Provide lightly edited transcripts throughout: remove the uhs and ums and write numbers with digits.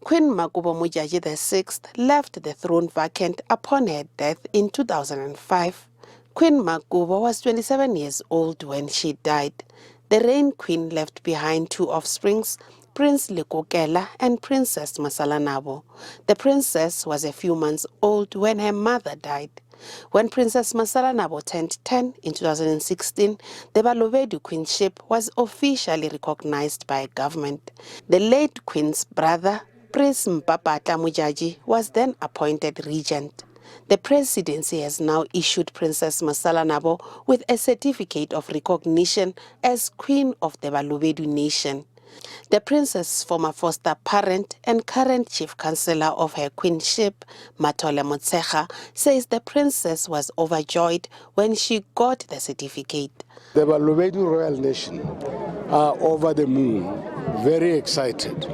Queen Makobo Modjajdi VI left the throne vacant upon her death in 2005. Queen Makobo was 27 years old when she died. The reigning queen left behind two offspring, Prince Lekokela and Princess Masalanabo. The princess was a few months old when her mother died. When Princess Masalanabo turned 10 in 2016, the Balobedu queenship was officially recognized by government. The late queen's brother, Prince Modjadji, was then appointed regent. The presidency has now issued Princess Masalanabo with a certificate of recognition as Queen of the Balobedu nation. The princess' former foster parent and current chief counselor of her queenship, Makobo Modjajdi, says the princess was overjoyed when she got the certificate. The Balobedu royal nation are over the moon, very excited,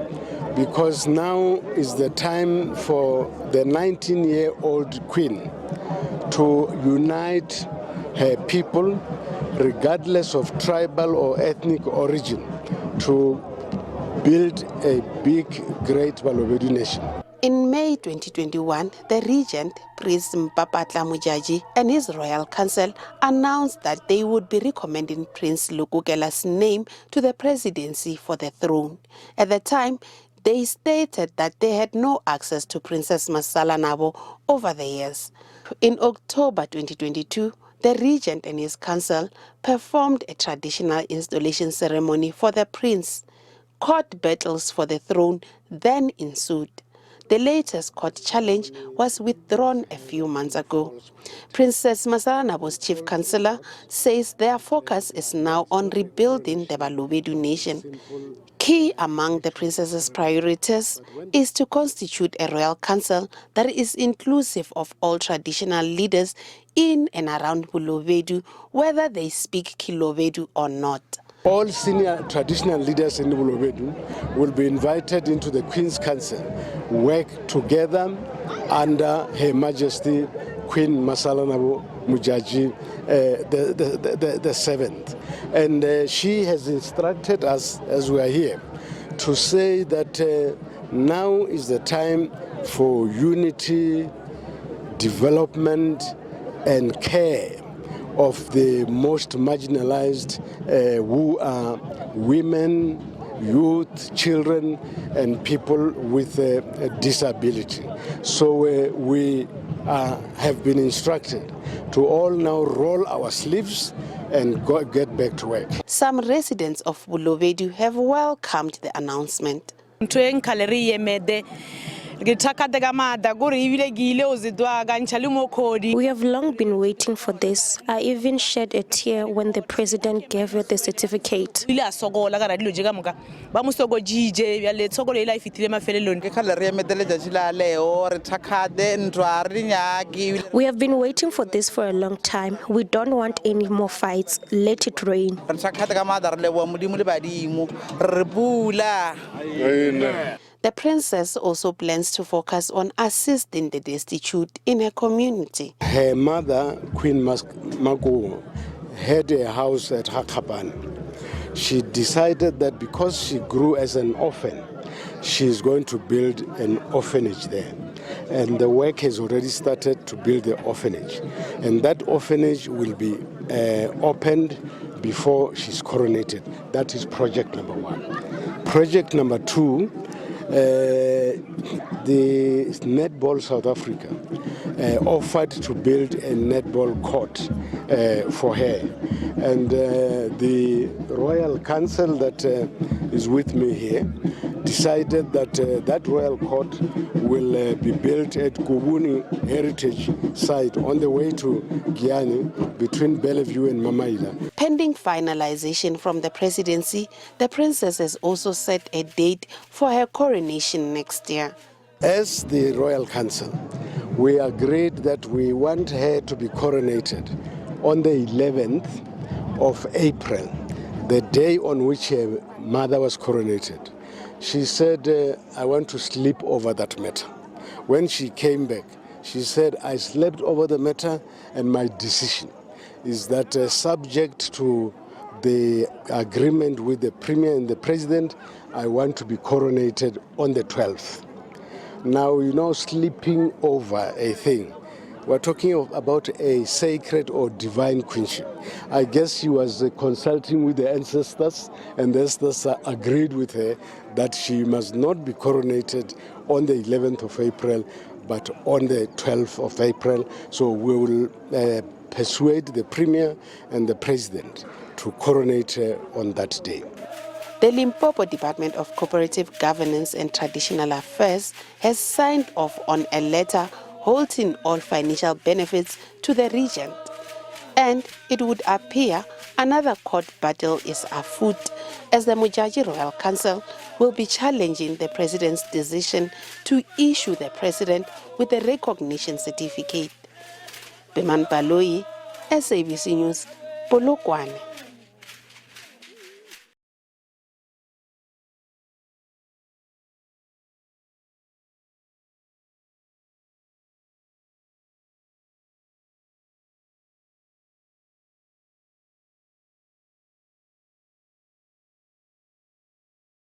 because now is the time for the 19-year-old queen to unite her people, regardless of tribal or ethnic origin, to build a big, great Balobedu nation. In May 2021, the regent, Prince Modjadji, and his royal council announced that they would be recommending Prince Lekokela's name to the presidency for the throne. At the time, they stated that they had no access to Princess Masalanabo over the years. In October 2022, the regent and his council performed a traditional installation ceremony for the prince. Court battles for the throne then ensued. The latest court challenge was withdrawn a few months ago. Princess Masalanabo's chief counselor says their focus is now on rebuilding the Balobedu nation. Key among the princess's priorities is to constitute a royal council that is inclusive of all traditional leaders in and around Balobedu, whether they speak Kilobedu or not. All senior traditional leaders in Balobedu will be invited into the Queen's Council, work together under Her Majesty Queen Masalanabo Modjadji the seventh. And she has instructed us, as we are here, to say that now is the time for unity, development, and care of the most marginalized, who are women, youth, children, and people with a disability. So we have been instructed to all now roll our sleeves and get back to work. Some residents of Balobedu have welcomed the announcement. We have long been waiting for this. I even shed a tear when the president gave her the certificate. We have been waiting for this for a long time. We don't want any more fights. Let it rain. The princess also plans to focus on assisting the destitute in her community. Her mother, Queen Makobo, had a house at Hakapani. She decided that because she grew as an orphan, she is going to build an orphanage there. And the work has already started to build the orphanage. And that orphanage will be opened before she's coronated. That is project number 1. Project number 2, the Netball South Africa offered to build a netball court for her. And the Royal Council that is with me here decided that that royal court will be built at Kubuni Heritage Site on the way to Giani between Bellevue and Mamaila. Pending finalization from the presidency, the princess has also set a date for her coronation next year. As the Royal Council, we agreed that we want her to be coronated on the 11th of April, the day on which her mother was coronated. She said, I want to sleep over that matter. When she came back, she said, I slept over the matter, and my decision is that subject to the agreement with the Premier and the President, I want to be coronated on the 12th. Now, sleeping over a thing. We're talking about a sacred or divine queenship. I guess she was consulting with the ancestors, and the ancestors agreed with her that she must not be coronated on the 11th of April, but on the 12th of April. So we will persuade the Premier and the President to coronate her on that day. The Limpopo Department of Cooperative Governance and Traditional Affairs has signed off on a letter halting all financial benefits to the regent. And it would appear another court battle is afoot, as the Modjadji Royal Council will be challenging the president's decision to issue the president with a recognition certificate. Beman Baloyi, SABC News, Polokwane.